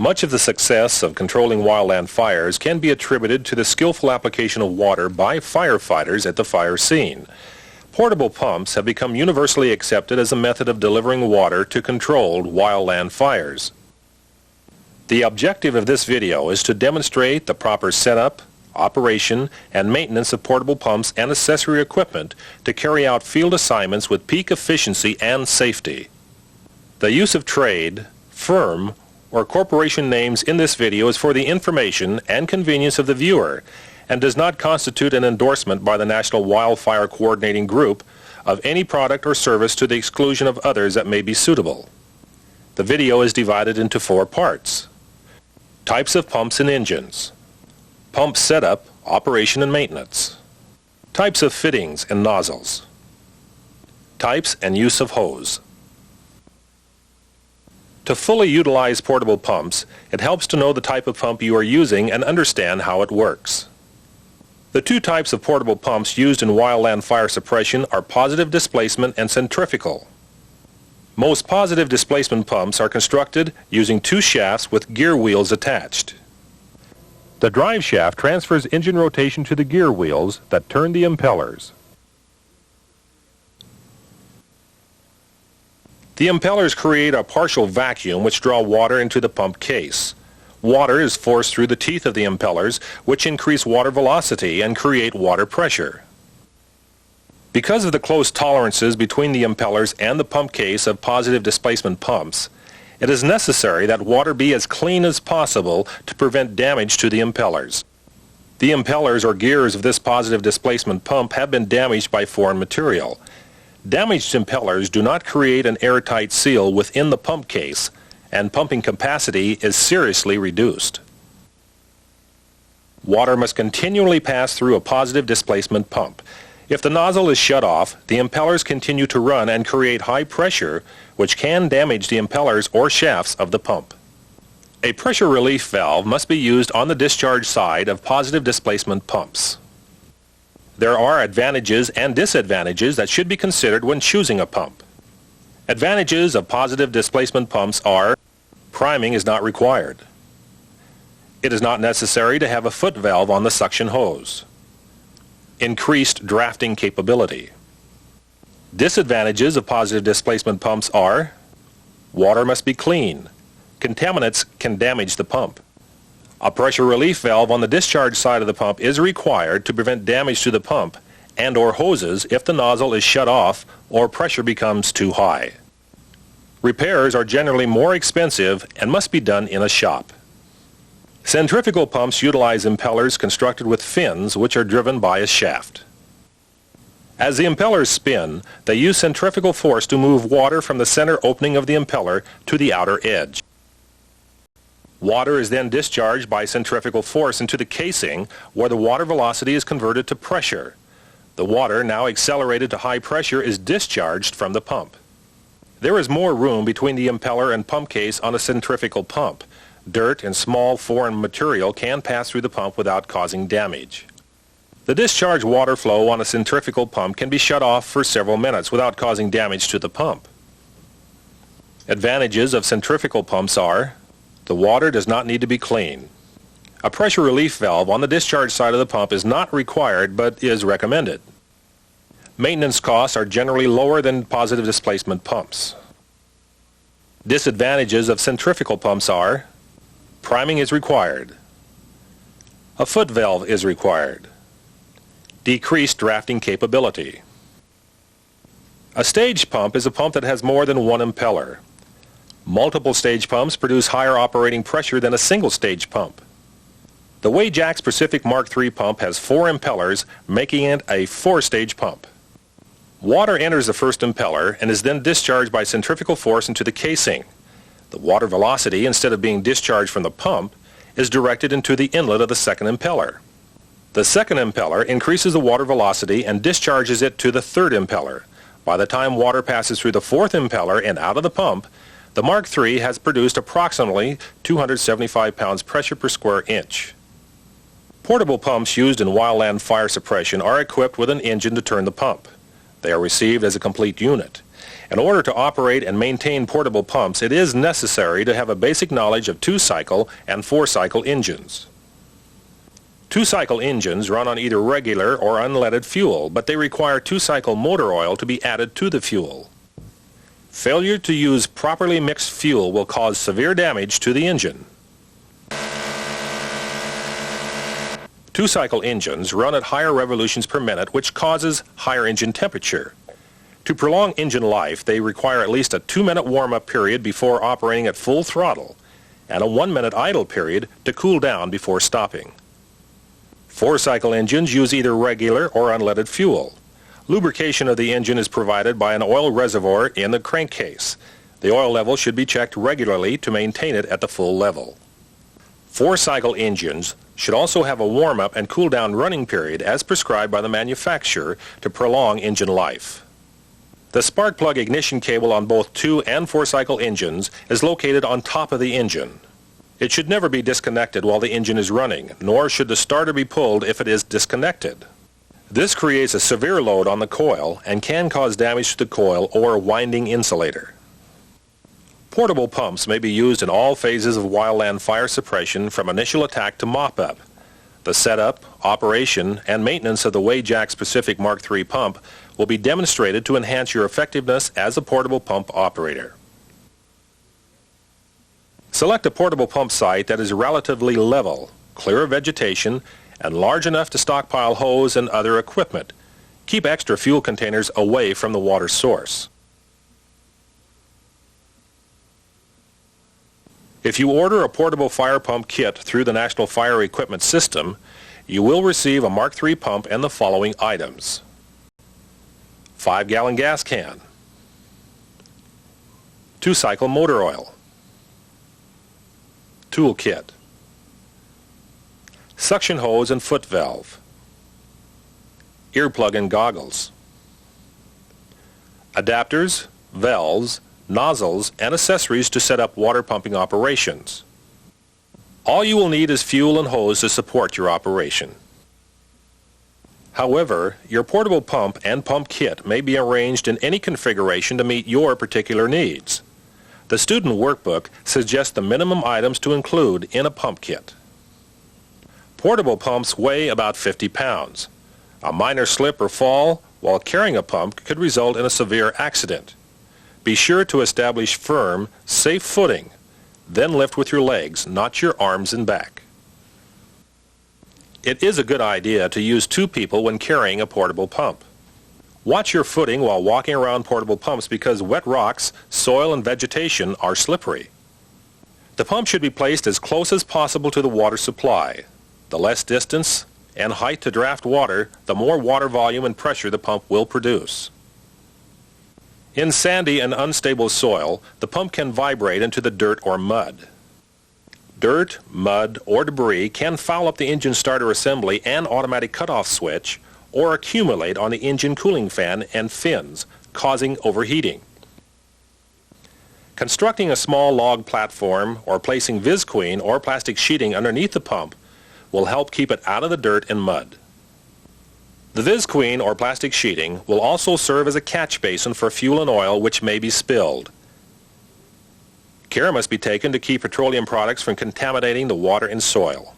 Much of the success of controlling wildland fires can be attributed to the skillful application of water by firefighters at the fire scene. Portable pumps have become universally accepted as a method of delivering water to controlled wildland fires. The objective of this video is to demonstrate the proper setup, operation, and maintenance of portable pumps and accessory equipment to carry out field assignments with peak efficiency and safety. The use of trade, firm, or corporation names in this video is for the information and convenience of the viewer and does not constitute an endorsement by the National Wildfire Coordinating Group of any product or service to the exclusion of others that may be suitable. The video is divided into 4 parts. Types of pumps and engines. Pump setup, operation and maintenance. Types of fittings and nozzles. Types and use of hose. To fully utilize portable pumps, it helps to know the type of pump you are using and understand how it works. The 2 types of portable pumps used in wildland fire suppression are positive displacement and centrifugal. Most positive displacement pumps are constructed using 2 shafts with gear wheels attached. The drive shaft transfers engine rotation to the gear wheels that turn the impellers. The impellers create a partial vacuum which draw water into the pump case. Water is forced through the teeth of the impellers, which increase water velocity and create water pressure. Because of the close tolerances between the impellers and the pump case of positive displacement pumps, it is necessary that water be as clean as possible to prevent damage to the impellers. The impellers or gears of this positive displacement pump have been damaged by foreign material. Damaged impellers do not create an airtight seal within the pump case, and pumping capacity is seriously reduced. Water must continually pass through a positive displacement pump. If the nozzle is shut off, the impellers continue to run and create high pressure, which can damage the impellers or shafts of the pump. A pressure relief valve must be used on the discharge side of positive displacement pumps. There are advantages and disadvantages that should be considered when choosing a pump. Advantages of positive displacement pumps are: priming is not required. It is not necessary to have a foot valve on the suction hose. Increased drafting capability. Disadvantages of positive displacement pumps are: water must be clean. Contaminants can damage the pump. A pressure relief valve on the discharge side of the pump is required to prevent damage to the pump and/or hoses if the nozzle is shut off or pressure becomes too high. Repairs are generally more expensive and must be done in a shop. Centrifugal pumps utilize impellers constructed with fins which are driven by a shaft. As the impellers spin, they use centrifugal force to move water from the center opening of the impeller to the outer edge. Water is then discharged by centrifugal force into the casing, where the water velocity is converted to pressure. The water, now accelerated to high pressure, is discharged from the pump. There is more room between the impeller and pump case on a centrifugal pump. Dirt and small foreign material can pass through the pump without causing damage. The discharge water flow on a centrifugal pump can be shut off for several minutes without causing damage to the pump. Advantages of centrifugal pumps are: the water does not need to be clean. A pressure relief valve on the discharge side of the pump is not required but is recommended. Maintenance costs are generally lower than positive displacement pumps. Disadvantages of centrifugal pumps are: priming is required. A foot valve is required. Decreased drafting capability. A stage pump is a pump that has more than one impeller. Multiple stage pumps produce higher operating pressure than a single stage pump. The Wajax Pacific Mark III pump has 4 impellers, making it a 4-stage pump. Water enters the first impeller and is then discharged by centrifugal force into the casing. The water velocity, instead of being discharged from the pump, is directed into the inlet of the second impeller. The second impeller increases the water velocity and discharges it to the third impeller. By the time water passes through the fourth impeller and out of the pump, the Mark III has produced approximately 275 pounds pressure per square inch. Portable pumps used in wildland fire suppression are equipped with an engine to turn the pump. They are received as a complete unit. In order to operate and maintain portable pumps, it is necessary to have a basic knowledge of two-cycle and four-cycle engines. Two-cycle engines run on either regular or unleaded fuel, but they require two-cycle motor oil to be added to the fuel. Failure to use properly mixed fuel will cause severe damage to the engine. Two-cycle engines run at higher revolutions per minute, which causes higher engine temperature. To prolong engine life, they require at least a 2-minute warm-up period before operating at full throttle and a 1-minute idle period to cool down before stopping. Four-cycle engines use either regular or unleaded fuel. Lubrication of the engine is provided by an oil reservoir in the crankcase. The oil level should be checked regularly to maintain it at the full level. Four-cycle engines should also have a warm-up and cool-down running period as prescribed by the manufacturer to prolong engine life. The spark plug ignition cable on both two- and four-cycle engines is located on top of the engine. It should never be disconnected while the engine is running, nor should the starter be pulled if it is disconnected. This creates a severe load on the coil and can cause damage to the coil or winding insulator. Portable pumps may be used in all phases of wildland fire suppression from initial attack to mop-up. The setup, operation, and maintenance of the Wajax Pacific Mark III pump will be demonstrated to enhance your effectiveness as a portable pump operator. Select a portable pump site that is relatively level, clear of vegetation, and large enough to stockpile hose and other equipment. Keep extra fuel containers away from the water source. If you order a portable fire pump kit through the National Fire Equipment System, you will receive a Mark III pump and the following items: 5-gallon gas can, 2-cycle motor oil, tool kit, suction hose and foot valve, earplug and goggles, adapters, valves, nozzles, and accessories to set up water pumping operations. All you will need is fuel and hose to support your operation. However, your portable pump and pump kit may be arranged in any configuration to meet your particular needs. The student workbook suggests the minimum items to include in a pump kit. Portable pumps weigh about 50 pounds. A minor slip or fall while carrying a pump could result in a severe accident. Be sure to establish firm, safe footing. Then lift with your legs, not your arms and back. It is a good idea to use 2 people when carrying a portable pump. Watch your footing while walking around portable pumps because wet rocks, soil, and vegetation are slippery. The pump should be placed as close as possible to the water supply. The less distance and height to draft water, the more water volume and pressure the pump will produce. In sandy and unstable soil, the pump can vibrate into the dirt or mud. Dirt, mud, or debris can foul up the engine starter assembly and automatic cutoff switch or accumulate on the engine cooling fan and fins, causing overheating. Constructing a small log platform or placing visqueen or plastic sheeting underneath the pump will help keep it out of the dirt and mud. The visqueen or plastic sheeting will also serve as a catch basin for fuel and oil which may be spilled. Care must be taken to keep petroleum products from contaminating the water and soil.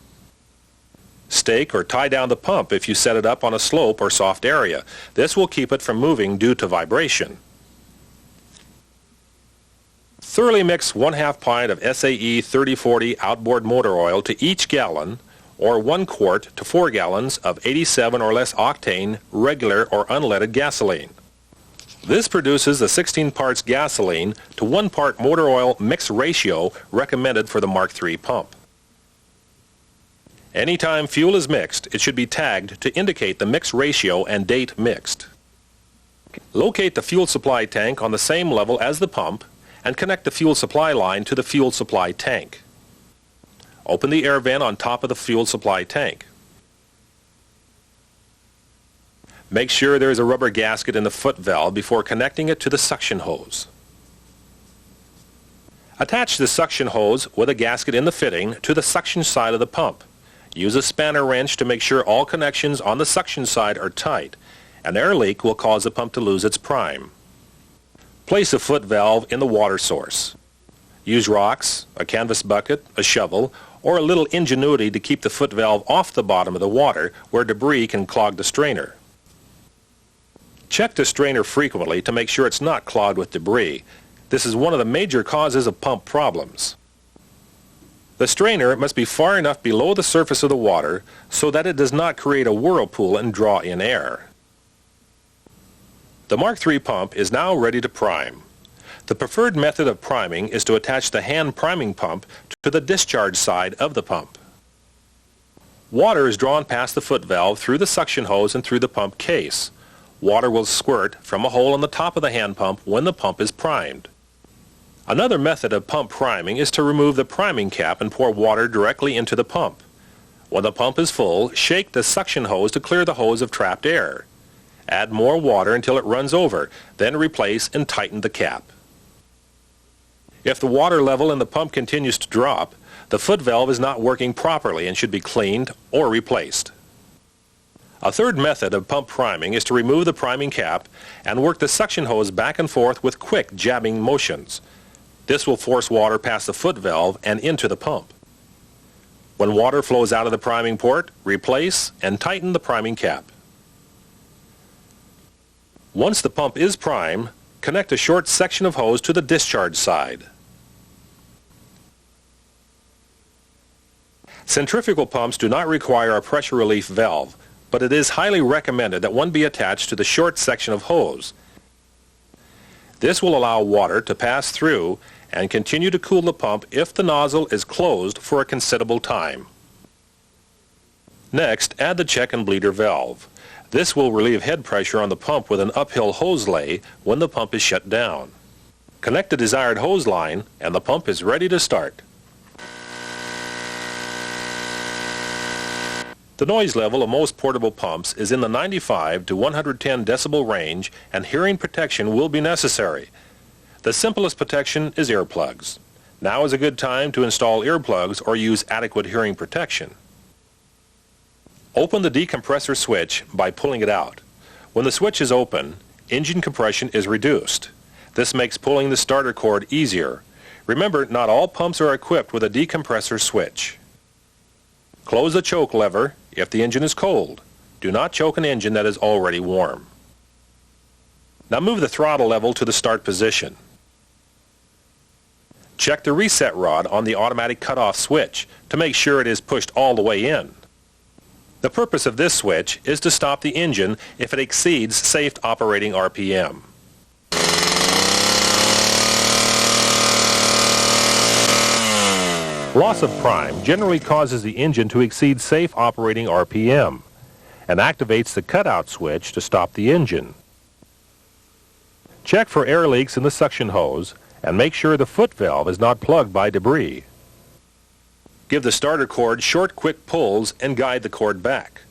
Stake or tie down the pump if you set it up on a slope or soft area. This will keep it from moving due to vibration. Thoroughly mix 1/2 pint of SAE 3040 outboard motor oil to each gallon or 1 quart to 4 gallons of 87 or less octane regular or unleaded gasoline. This produces the 16 parts gasoline to 1 part motor oil mix ratio recommended for the Mark III pump. Anytime fuel is mixed, it should be tagged to indicate the mix ratio and date mixed. Locate the fuel supply tank on the same level as the pump and connect the fuel supply line to the fuel supply tank. Open the air vent on top of the fuel supply tank. Make sure there is a rubber gasket in the foot valve before connecting it to the suction hose. Attach the suction hose with a gasket in the fitting to the suction side of the pump. Use a spanner wrench to make sure all connections on the suction side are tight. An air leak will cause the pump to lose its prime. Place a foot valve in the water source. Use rocks, a canvas bucket, a shovel, or a little ingenuity to keep the foot valve off the bottom of the water where debris can clog the strainer. Check the strainer frequently to make sure it's not clogged with debris. This is one of the major causes of pump problems. The strainer must be far enough below the surface of the water so that it does not create a whirlpool and draw in air. The Mark III pump is now ready to prime. The preferred method of priming is to attach the hand priming pump to the discharge side of the pump. Water is drawn past the foot valve through the suction hose and through the pump case. Water will squirt from a hole on the top of the hand pump when the pump is primed. Another method of pump priming is to remove the priming cap and pour water directly into the pump. When the pump is full, shake the suction hose to clear the hose of trapped air. Add more water until it runs over, then replace and tighten the cap. If the water level in the pump continues to drop, the foot valve is not working properly and should be cleaned or replaced. A third method of pump priming is to remove the priming cap and work the suction hose back and forth with quick jabbing motions. This will force water past the foot valve and into the pump. When water flows out of the priming port, replace and tighten the priming cap. Once the pump is primed, connect a short section of hose to the discharge side. Centrifugal pumps do not require a pressure relief valve, but it is highly recommended that one be attached to the short section of hose. This will allow water to pass through and continue to cool the pump if the nozzle is closed for a considerable time. Next, add the check and bleeder valve. This will relieve head pressure on the pump with an uphill hose lay when the pump is shut down. Connect the desired hose line and the pump is ready to start. The noise level of most portable pumps is in the 95 to 110 decibel range and hearing protection will be necessary. The simplest protection is earplugs. Now is a good time to install earplugs or use adequate hearing protection. Open the decompressor switch by pulling it out. When the switch is open, engine compression is reduced. This makes pulling the starter cord easier. Remember, not all pumps are equipped with a decompressor switch. Close the choke lever if the engine is cold. Do not choke an engine that is already warm. Now move the throttle level to the start position. Check the reset rod on the automatic cutoff switch to make sure it is pushed all the way in. The purpose of this switch is to stop the engine if it exceeds safe operating RPM. Loss of prime generally causes the engine to exceed safe operating RPM and activates the cutout switch to stop the engine. Check for air leaks in the suction hose and make sure the foot valve is not plugged by debris. Give the starter cord short, quick pulls and guide the cord back.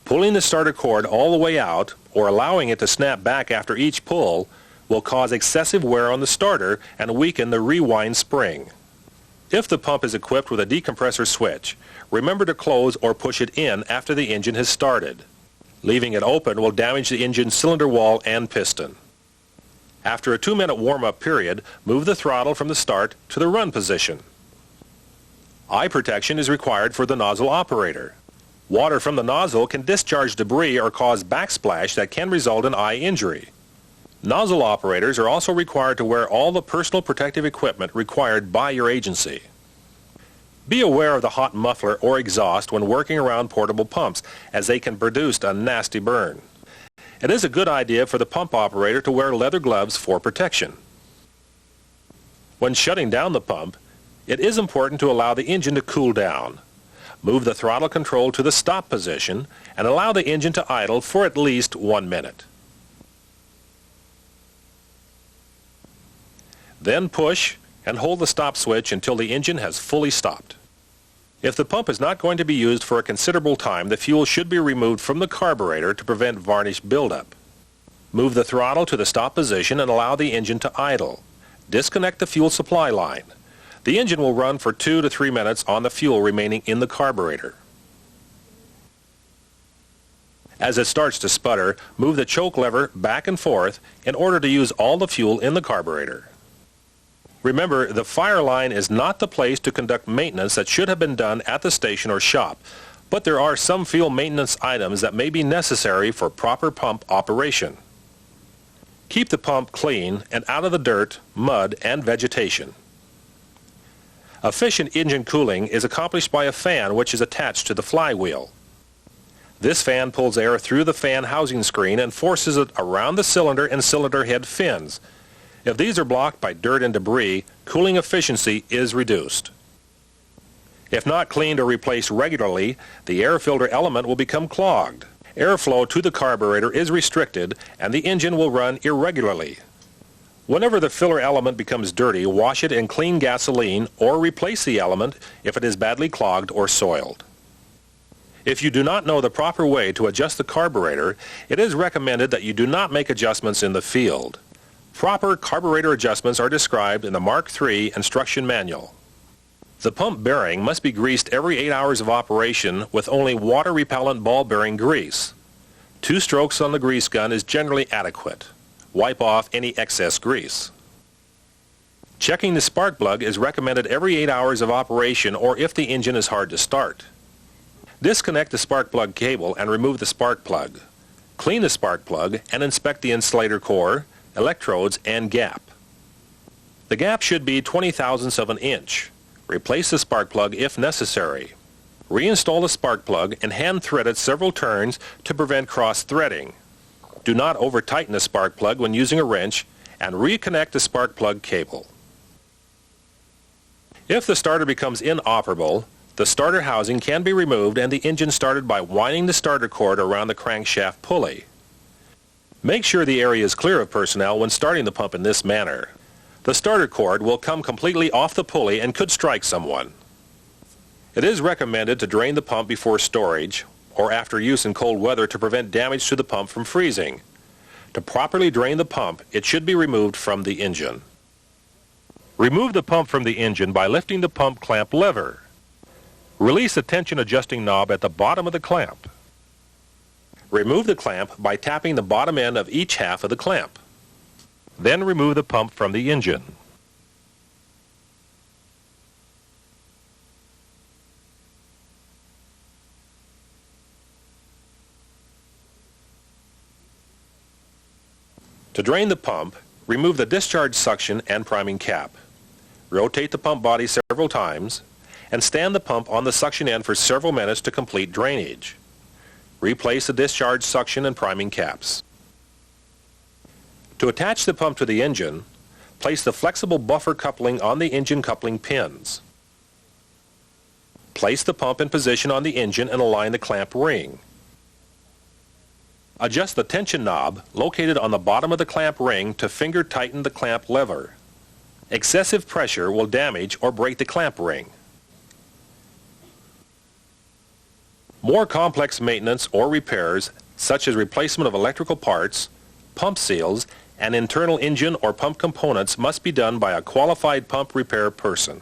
Pulling the starter cord all the way out or allowing it to snap back after each pull will cause excessive wear on the starter and weaken the rewind spring. If the pump is equipped with a decompressor switch, remember to close or push it in after the engine has started. Leaving it open will damage the engine cylinder wall and piston. After a 2-minute warm-up period, move the throttle from the start to the run position. Eye protection is required for the nozzle operator. Water from the nozzle can discharge debris or cause backsplash that can result in eye injury. Nozzle operators are also required to wear all the personal protective equipment required by your agency. Be aware of the hot muffler or exhaust when working around portable pumps, as they can produce a nasty burn. It is a good idea for the pump operator to wear leather gloves for protection. When shutting down the pump, it is important to allow the engine to cool down. Move the throttle control to the stop position and allow the engine to idle for at least 1 minute. Then push and hold the stop switch until the engine has fully stopped. If the pump is not going to be used for a considerable time, the fuel should be removed from the carburetor to prevent varnish buildup. Move the throttle to the stop position and allow the engine to idle. Disconnect the fuel supply line. The engine will run for 2 to 3 minutes on the fuel remaining in the carburetor. As it starts to sputter, move the choke lever back and forth in order to use all the fuel in the carburetor. Remember, the fire line is not the place to conduct maintenance that should have been done at the station or shop, but there are some fuel maintenance items that may be necessary for proper pump operation. Keep the pump clean and out of the dirt, mud, and vegetation. Efficient engine cooling is accomplished by a fan which is attached to the flywheel. This fan pulls air through the fan housing screen and forces it around the cylinder and cylinder head fins. If these are blocked by dirt and debris, cooling efficiency is reduced. If not cleaned or replaced regularly, the air filter element will become clogged. Airflow to the carburetor is restricted and the engine will run irregularly. Whenever the filler element becomes dirty, wash it in clean gasoline or replace the element if it is badly clogged or soiled. If you do not know the proper way to adjust the carburetor, it is recommended that you do not make adjustments in the field. Proper carburetor adjustments are described in the Mark III instruction manual. The pump bearing must be greased every 8 hours of operation with only water-repellent ball bearing grease. 2 strokes on the grease gun is generally adequate. Wipe off any excess grease. Checking the spark plug is recommended every 8 hours of operation or if the engine is hard to start. Disconnect the spark plug cable and remove the spark plug. Clean the spark plug and inspect the insulator core, electrodes, and gap. The gap should be 20/1000ths of an inch. Replace the spark plug if necessary. Reinstall the spark plug and hand thread it several turns to prevent cross-threading. Do not over-tighten the spark plug when using a wrench and reconnect the spark plug cable. If the starter becomes inoperable, the starter housing can be removed and the engine started by winding the starter cord around the crankshaft pulley. Make sure the area is clear of personnel when starting the pump in this manner. The starter cord will come completely off the pulley and could strike someone. It is recommended to drain the pump before storage or after use in cold weather to prevent damage to the pump from freezing. To properly drain the pump, it should be removed from the engine. Remove the pump from the engine by lifting the pump clamp lever. Release the tension adjusting knob at the bottom of the clamp. Remove the clamp by tapping the bottom end of each half of the clamp. Then remove the pump from the engine. To drain the pump, remove the discharge suction and priming cap. Rotate the pump body several times and stand the pump on the suction end for several minutes to complete drainage. Replace the discharge suction and priming caps. To attach the pump to the engine, place the flexible buffer coupling on the engine coupling pins. Place the pump in position on the engine and align the clamp ring. Adjust the tension knob located on the bottom of the clamp ring to finger tighten the clamp lever. Excessive pressure will damage or break the clamp ring. More complex maintenance or repairs, such as replacement of electrical parts, pump seals, and internal engine or pump components must be done by a qualified pump repair person.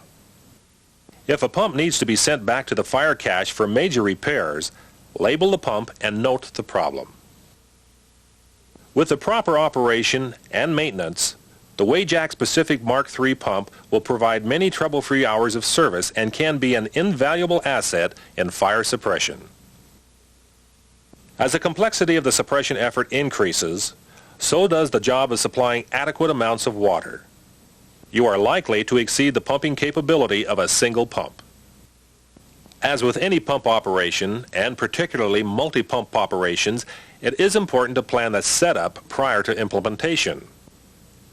If a pump needs to be sent back to the fire cache for major repairs, label the pump and note the problem. With the proper operation and maintenance, the Wajax Pacific Mark III pump will provide many trouble-free hours of service and can be an invaluable asset in fire suppression. As the complexity of the suppression effort increases, so does the job of supplying adequate amounts of water. You are likely to exceed the pumping capability of a single pump. As with any pump operation, and particularly multi-pump operations, it is important to plan the setup prior to implementation.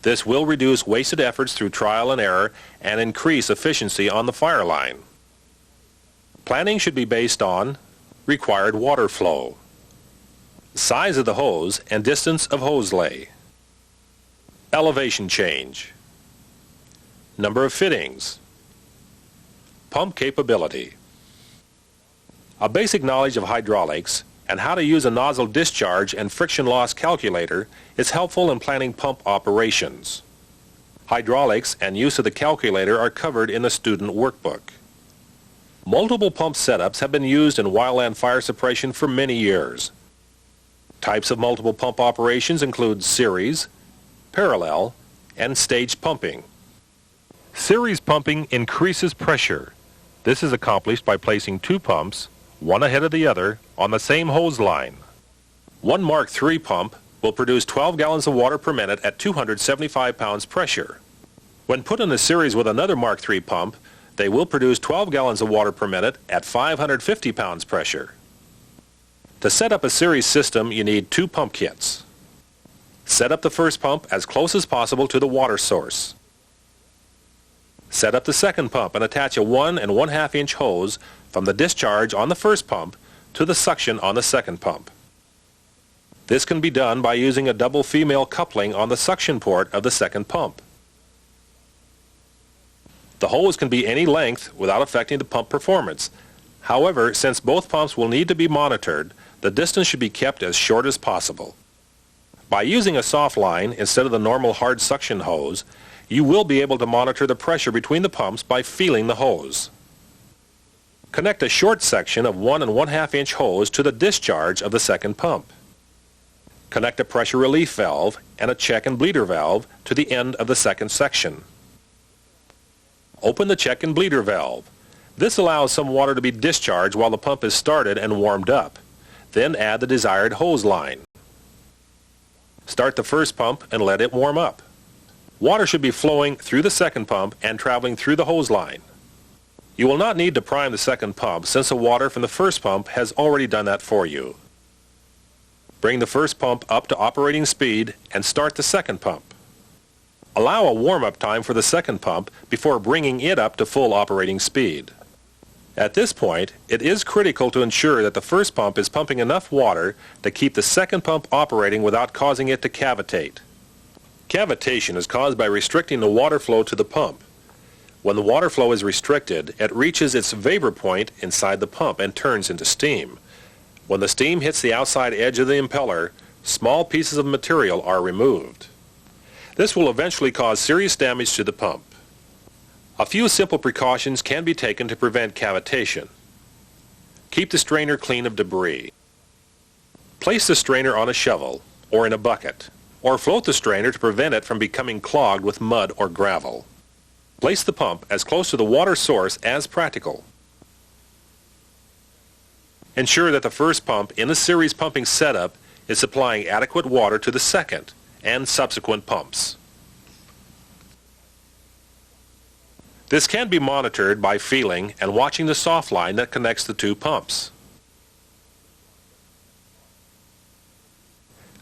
This will reduce wasted efforts through trial and error and increase efficiency on the fire line. Planning should be based on required water flow, size of the hose and distance of hose lay, elevation change, number of fittings, pump capability. A basic knowledge of hydraulics and how to use a nozzle discharge and friction loss calculator is helpful in planning pump operations. Hydraulics and use of the calculator are covered in the student workbook. Multiple pump setups have been used in wildland fire suppression for many years. Types of multiple pump operations include series, parallel, and staged pumping. Series pumping increases pressure. This is accomplished by placing two pumps, one ahead of the other, on the same hose line. One Mark III pump will produce 12 gallons of water per minute at 275 pounds pressure. When put in a series with another Mark III pump, they will produce 12 gallons of water per minute at 550 pounds pressure. To set up a series system, you need two pump kits. Set up the first pump as close as possible to the water source. Set up the second pump and attach a 1 1/2 inch hose from the discharge on the first pump to the suction on the second pump. This can be done by using a double female coupling on the suction port of the second pump. The hose can be any length without affecting the pump performance. However, since both pumps will need to be monitored, the distance should be kept as short as possible. By using a soft line instead of the normal hard suction hose, you will be able to monitor the pressure between the pumps by feeling the hose. Connect a short section of 1 1/2 inch hose to the discharge of the second pump. Connect a pressure relief valve and a check and bleeder valve to the end of the second section. Open the check and bleeder valve. This allows some water to be discharged while the pump is started and warmed up. Then add the desired hose line. Start the first pump and let it warm up. Water should be flowing through the second pump and traveling through the hose line. You will not need to prime the second pump since the water from the first pump has already done that for you. Bring the first pump up to operating speed and start the second pump. Allow a warm-up time for the second pump before bringing it up to full operating speed. At this point, it is critical to ensure that the first pump is pumping enough water to keep the second pump operating without causing it to cavitate. Cavitation is caused by restricting the water flow to the pump. When the water flow is restricted, it reaches its vapor point inside the pump and turns into steam. When the steam hits the outside edge of the impeller, small pieces of material are removed. This will eventually cause serious damage to the pump. A few simple precautions can be taken to prevent cavitation. Keep the strainer clean of debris. Place the strainer on a shovel or in a bucket, or float the strainer to prevent it from becoming clogged with mud or gravel. Place the pump as close to the water source as practical. Ensure that the first pump in the series pumping setup is supplying adequate water to the second and subsequent pumps. This can be monitored by feeling and watching the soft line that connects the two pumps.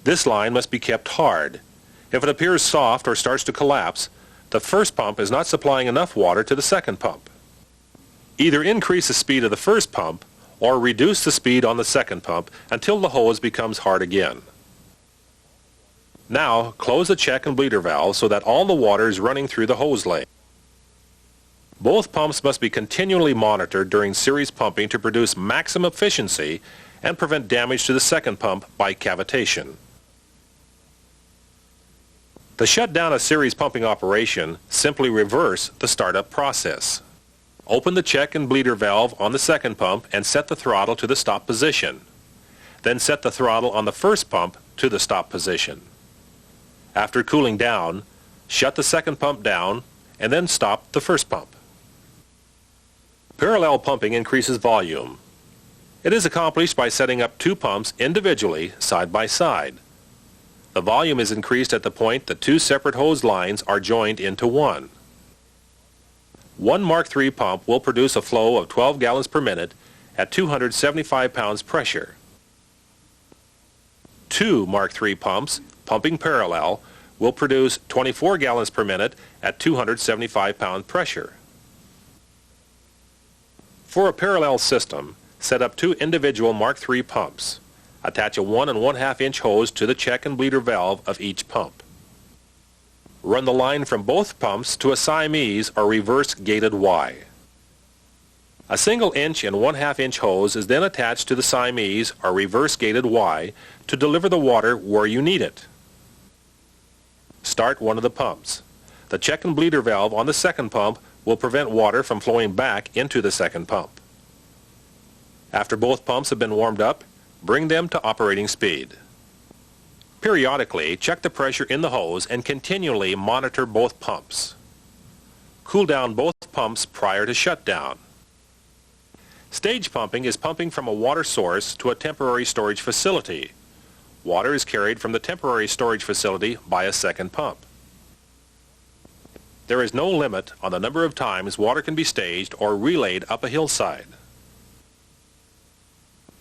This line must be kept hard. If it appears soft or starts to collapse, the first pump is not supplying enough water to the second pump. Either increase the speed of the first pump or reduce the speed on the second pump until the hose becomes hard again. Now, close the check and bleeder valve so that all the water is running through the hose lane. Both pumps must be continually monitored during series pumping to produce maximum efficiency and prevent damage to the second pump by cavitation. To shut down a series pumping operation, simply reverse the startup process. Open the check and bleeder valve on the second pump and set the throttle to the stop position. Then set the throttle on the first pump to the stop position. After cooling down, shut the second pump down and then stop the first pump. Parallel pumping increases volume. It is accomplished by setting up two pumps individually side by side. The volume is increased at the point the two separate hose lines are joined into one. One Mark III pump will produce a flow of 12 gallons per minute at 275 pounds pressure. Two Mark III pumps, pumping parallel, will produce 24 gallons per minute at 275 pound pressure. For a parallel system, set up two individual Mark III pumps. Attach a 1 1/2 inch hose to the check and bleeder valve of each pump. Run the line from both pumps to a Siamese or reverse gated Y. A single 1 1/2 inch hose is then attached to the Siamese or reverse gated Y to deliver the water where you need it. Start one of the pumps. The check and bleeder valve on the second pump will prevent water from flowing back into the second pump. After both pumps have been warmed up, bring them to operating speed. Periodically, check the pressure in the hose and continually monitor both pumps. Cool down both pumps prior to shutdown. Stage pumping is pumping from a water source to a temporary storage facility. Water is carried from the temporary storage facility by a second pump. There is no limit on the number of times water can be staged or relayed up a hillside.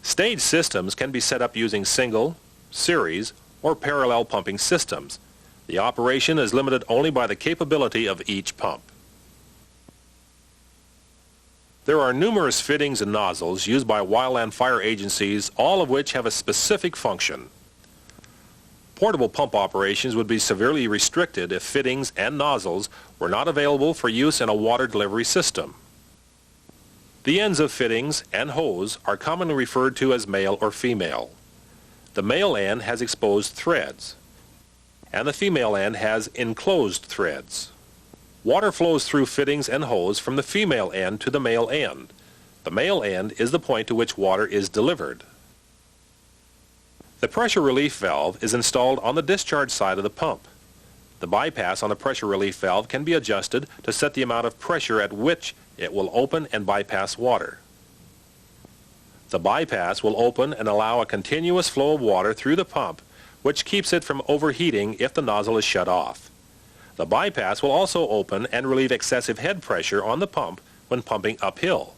Stage systems can be set up using single, series, or parallel pumping systems. The operation is limited only by the capability of each pump. There are numerous fittings and nozzles used by wildland fire agencies, all of which have a specific function. Portable pump operations would be severely restricted if fittings and nozzles were not available for use in a water delivery system. The ends of fittings and hose are commonly referred to as male or female. The male end has exposed threads, and the female end has enclosed threads. Water flows through fittings and hose from the female end to the male end. The male end is the point to which water is delivered. The pressure relief valve is installed on the discharge side of the pump. The bypass on the pressure relief valve can be adjusted to set the amount of pressure at which it will open and bypass water. The bypass will open and allow a continuous flow of water through the pump, which keeps it from overheating if the nozzle is shut off. The bypass will also open and relieve excessive head pressure on the pump when pumping uphill.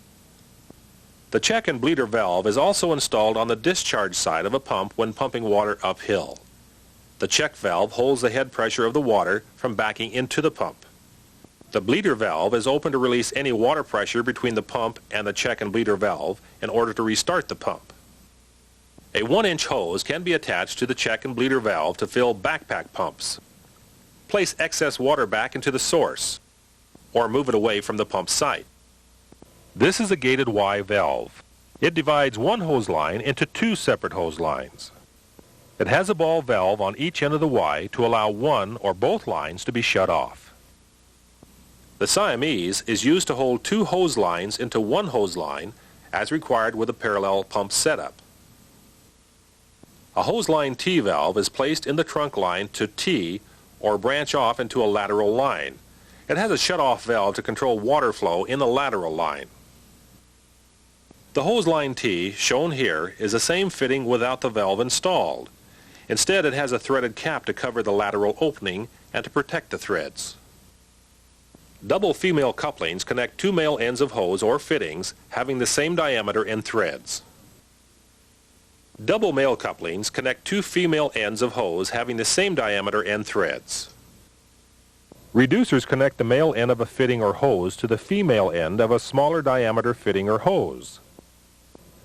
The check and bleeder valve is also installed on the discharge side of a pump when pumping water uphill. The check valve holds the head pressure of the water from backing into the pump. The bleeder valve is open to release any water pressure between the pump and the check and bleeder valve in order to restart the pump. A 1-inch hose can be attached to the check and bleeder valve to fill backpack pumps. Place excess water back into the source, or move it away from the pump site. This is a gated Y valve. It divides one hose line into two separate hose lines. It has a ball valve on each end of the Y to allow one or both lines to be shut off. The Siamese is used to hold two hose lines into one hose line as required with a parallel pump setup. A hose line T valve is placed in the trunk line to T or branch off into a lateral line. It has a shut-off valve to control water flow in the lateral line. The hose line T, shown here, is the same fitting without the valve installed. Instead, it has a threaded cap to cover the lateral opening and to protect the threads. Double female couplings connect two male ends of hose or fittings having the same diameter and threads. Double male couplings connect two female ends of hose having the same diameter and threads. Reducers connect the male end of a fitting or hose to the female end of a smaller diameter fitting or hose.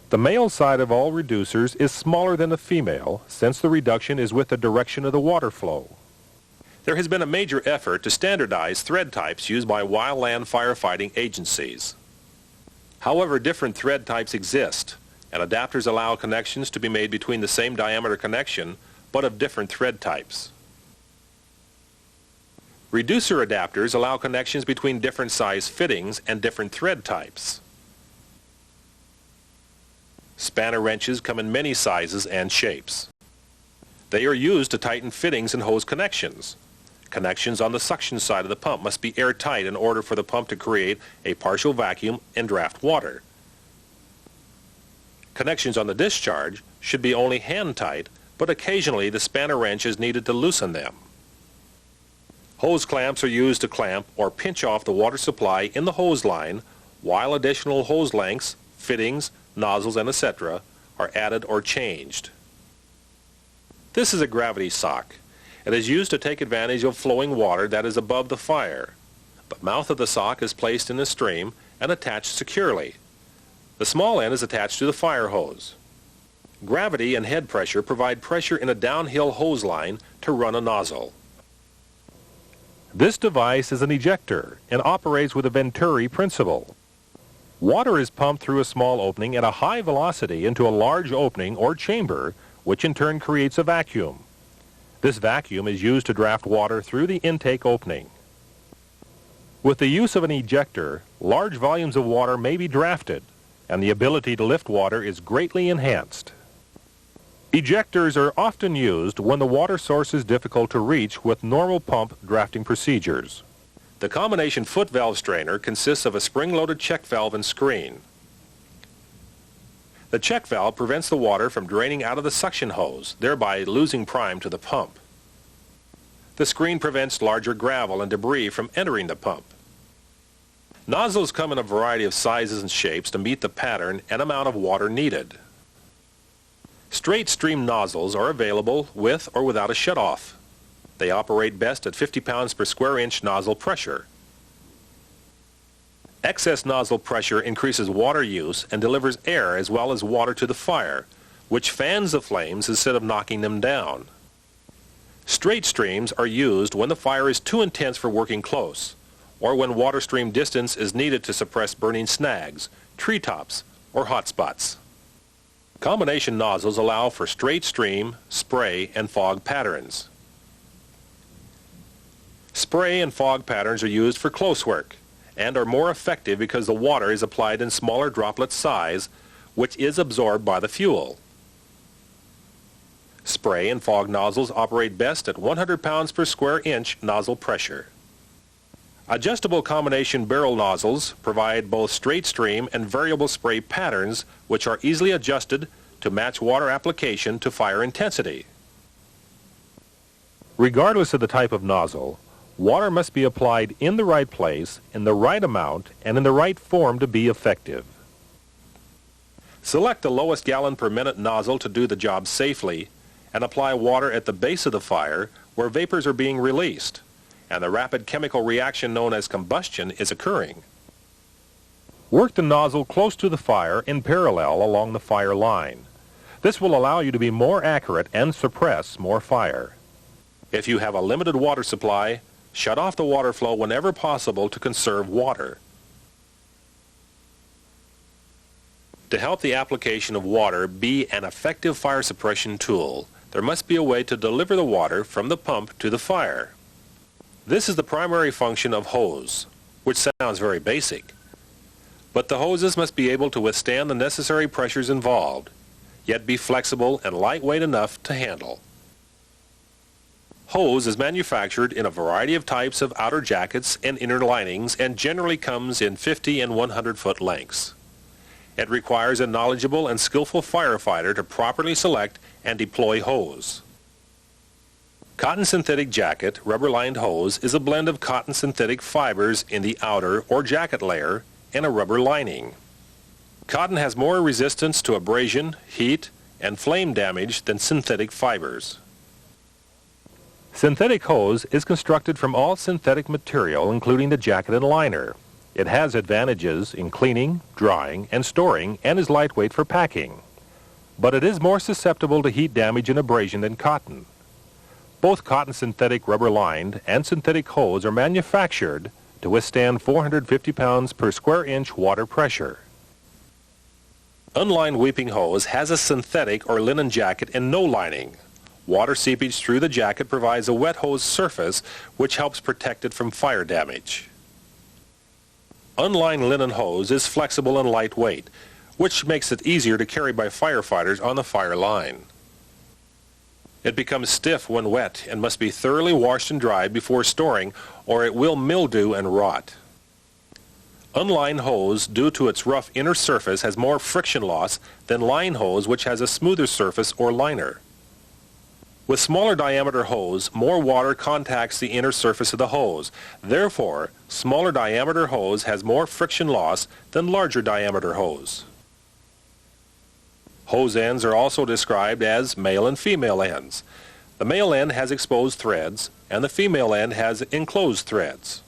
The male side of all reducers is smaller than the female, since the reduction is with the direction of the water flow. There has been a major effort to standardize thread types used by wildland firefighting agencies. However, different thread types exist, and adapters allow connections to be made between the same diameter connection, but of different thread types. Reducer adapters allow connections between different size fittings and different thread types. Spanner wrenches come in many sizes and shapes. They are used to tighten fittings and hose connections. Connections on the suction side of the pump must be airtight in order for the pump to create a partial vacuum and draft water. Connections on the discharge should be only hand-tight, but occasionally the spanner wrench is needed to loosen them. Hose clamps are used to clamp or pinch off the water supply in the hose line, while additional hose lengths, fittings, nozzles, and etc. are added or changed. This is a gravity sock. It is used to take advantage of flowing water that is above the fire. The mouth of the sock is placed in the stream and attached securely. The small end is attached to the fire hose. Gravity and head pressure provide pressure in a downhill hose line to run a nozzle. This device is an ejector and operates with a Venturi principle. Water is pumped through a small opening at a high velocity into a large opening or chamber, which in turn creates a vacuum. This vacuum is used to draft water through the intake opening. With the use of an ejector, large volumes of water may be drafted, and the ability to lift water is greatly enhanced. Ejectors are often used when the water source is difficult to reach with normal pump drafting procedures. The combination foot valve strainer consists of a spring-loaded check valve and screen. The check valve prevents the water from draining out of the suction hose, thereby losing prime to the pump. The screen prevents larger gravel and debris from entering the pump. Nozzles come in a variety of sizes and shapes to meet the pattern and amount of water needed. Straight stream nozzles are available with or without a shutoff. They operate best at 50 pounds per square inch nozzle pressure. Excess nozzle pressure increases water use and delivers air as well as water to the fire, which fans the flames instead of knocking them down. Straight streams are used when the fire is too intense for working close, or when water stream distance is needed to suppress burning snags, treetops, or hot spots. Combination nozzles allow for straight stream, spray, and fog patterns. Spray and fog patterns are used for close work and are more effective because the water is applied in smaller droplet size, which is absorbed by the fuel. Spray and fog nozzles operate best at 100 pounds per square inch nozzle pressure. Adjustable combination barrel nozzles provide both straight stream and variable spray patterns, which are easily adjusted to match water application to fire intensity. Regardless of the type of nozzle, water must be applied in the right place, in the right amount, and in the right form to be effective. Select the lowest gallon per minute nozzle to do the job safely, and apply water at the base of the fire where vapors are being released, and the rapid chemical reaction known as combustion is occurring. Work the nozzle close to the fire in parallel along the fire line. This will allow you to be more accurate and suppress more fire. If you have a limited water supply, shut off the water flow whenever possible to conserve water. To help the application of water be an effective fire suppression tool, there must be a way to deliver the water from the pump to the fire. This is the primary function of hose, which sounds very basic. But the hoses must be able to withstand the necessary pressures involved, yet be flexible and lightweight enough to handle. Hose is manufactured in a variety of types of outer jackets and inner linings and generally comes in 50 and 100-foot lengths. It requires a knowledgeable and skillful firefighter to properly select and deploy hose. Cotton synthetic jacket rubber-lined hose is a blend of cotton synthetic fibers in the outer or jacket layer and a rubber lining. Cotton has more resistance to abrasion, heat, and flame damage than synthetic fibers. Synthetic hose is constructed from all synthetic material, including the jacket and liner. It has advantages in cleaning, drying, and storing, and is lightweight for packing. But it is more susceptible to heat damage and abrasion than cotton. Both cotton synthetic rubber-lined and synthetic hose are manufactured to withstand 450 pounds per square inch water pressure. Unlined weeping hose has a synthetic or linen jacket and no lining. Water seepage through the jacket provides a wet hose surface which helps protect it from fire damage. Unlined linen hose is flexible and lightweight, which makes it easier to carry by firefighters on the fire line. It becomes stiff when wet and must be thoroughly washed and dried before storing, or it will mildew and rot. Unlined hose, due to its rough inner surface, has more friction loss than lined hose, which has a smoother surface or liner. With smaller diameter hose, more water contacts the inner surface of the hose. Therefore, smaller diameter hose has more friction loss than larger diameter hose. Hose ends are also described as male and female ends. The male end has exposed threads, and the female end has enclosed threads.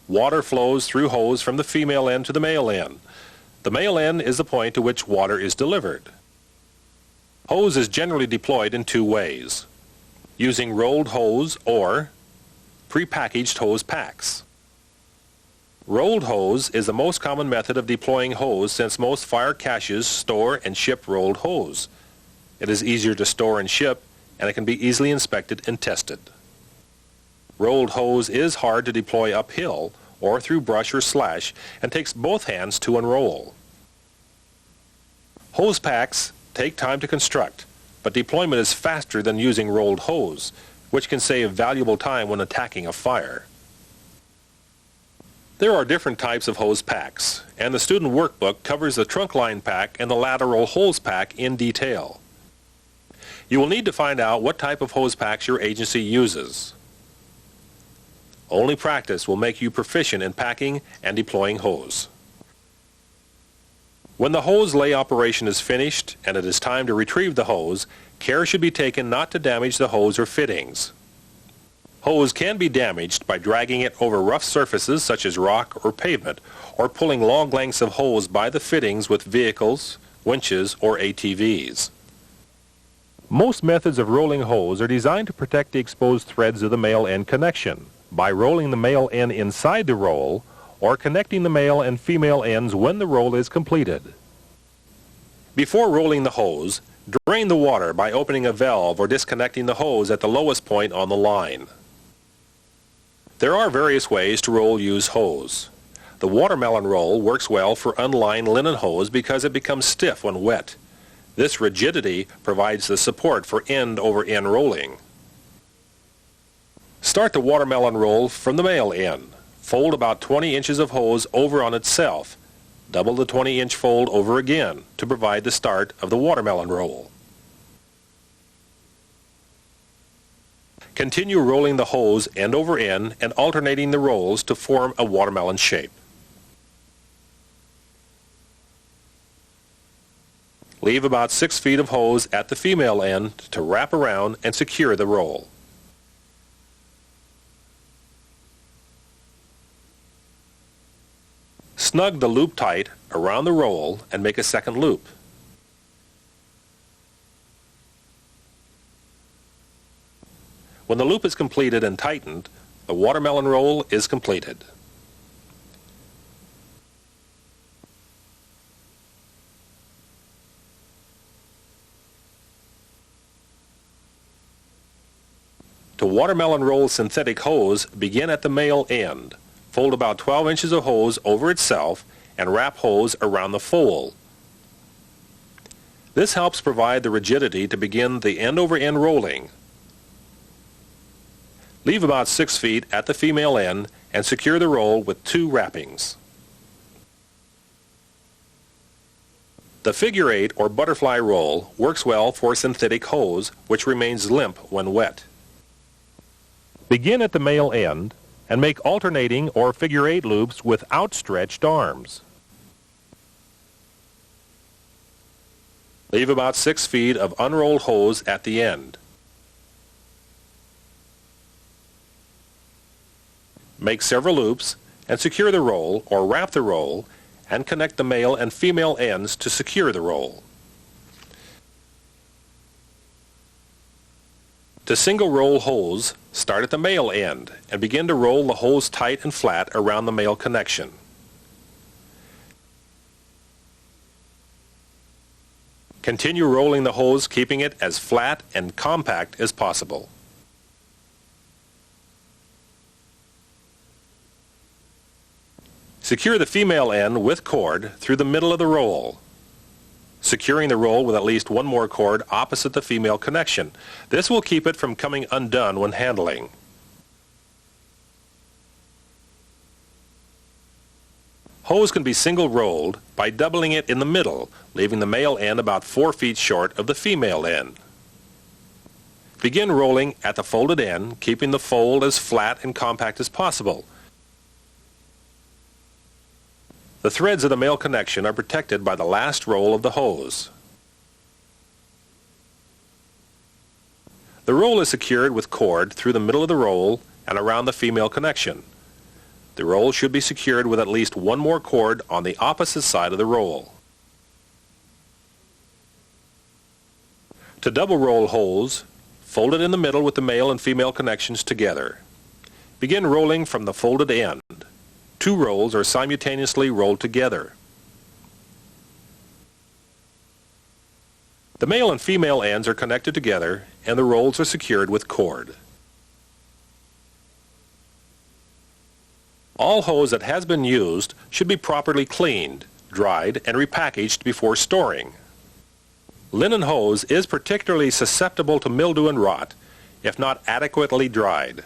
Water flows through hose from the female end to the male end. The male end is the point to which water is delivered. Hose is generally deployed in two ways: using rolled hose or prepackaged hose packs. Rolled hose is the most common method of deploying hose since most fire caches store and ship rolled hose. It is easier to store and ship, and it can be easily inspected and tested. Rolled hose is hard to deploy uphill or through brush or slash and takes both hands to unroll. Hose packs take time to construct, but deployment is faster than using rolled hose, which can save valuable time when attacking a fire. There are different types of hose packs, and the student workbook covers the trunk line pack and the lateral hose pack in detail. You will need to find out what type of hose packs your agency uses. Only practice will make you proficient in packing and deploying hose. When the hose lay operation is finished and it is time to retrieve the hose, care should be taken not to damage the hose or fittings. Hose can be damaged by dragging it over rough surfaces such as rock or pavement, or pulling long lengths of hose by the fittings with vehicles, winches, or ATVs. Most methods of rolling hose are designed to protect the exposed threads of the male end connection by rolling the male end inside the roll or connecting the male and female ends when the roll is completed. Before rolling the hose, drain the water by opening a valve or disconnecting the hose at the lowest point on the line. There are various ways to roll used hose. The watermelon roll works well for unlined linen hose because it becomes stiff when wet. This rigidity provides the support for end-over-end rolling. Start the watermelon roll from the male end. Fold about 20 inches of hose over on itself. Double the 20-inch fold over again to provide the start of the watermelon roll. Continue rolling the hose end over end and alternating the rolls to form a watermelon shape. Leave about 6 feet of hose at the female end to wrap around and secure the roll. Snug the loop tight around the roll and make a second loop. When the loop is completed and tightened, the watermelon roll is completed. To watermelon roll synthetic hose, begin at the male end. Fold about 12 inches of hose over itself and wrap hose around the fold. This helps provide the rigidity to begin the end-over-end rolling. Leave about 6 feet at the female end and secure the roll with 2 wrappings. The figure 8 or butterfly roll works well for synthetic hose, which remains limp when wet. Begin at the male end and make alternating or figure 8 loops with outstretched arms. Leave about 6 feet of unrolled hose at the end. Make several loops and secure the roll or wrap the roll and connect the male and female ends to secure the roll. To single roll hose, start at the male end and begin to roll the hose tight and flat around the male connection. Continue rolling the hose, keeping it as flat and compact as possible. Secure the female end with cord through the middle of the roll, securing the roll with at least one more cord opposite the female connection. This will keep it from coming undone when handling. Hose can be single rolled by doubling it in the middle, leaving the male end about 4 feet short of the female end. Begin rolling at the folded end, keeping the fold as flat and compact as possible. The threads of the male connection are protected by the last roll of the hose. The roll is secured with cord through the middle of the roll and around the female connection. The roll should be secured with at least one more cord on the opposite side of the roll. To double roll hose, fold it in the middle with the male and female connections together. Begin rolling from the folded end. 2 rolls are simultaneously rolled together. The male and female ends are connected together and the rolls are secured with cord. All hose that has been used should be properly cleaned, dried, and repackaged before storing. Linen hose is particularly susceptible to mildew and rot if not adequately dried.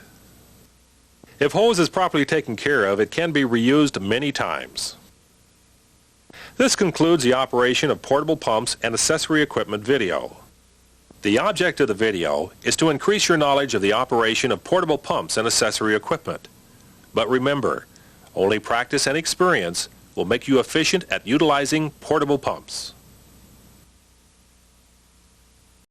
If hose is properly taken care of, it can be reused many times. This concludes the operation of portable pumps and accessory equipment video. The object of the video is to increase your knowledge of the operation of portable pumps and accessory equipment. But remember, only practice and experience will make you efficient at utilizing portable pumps.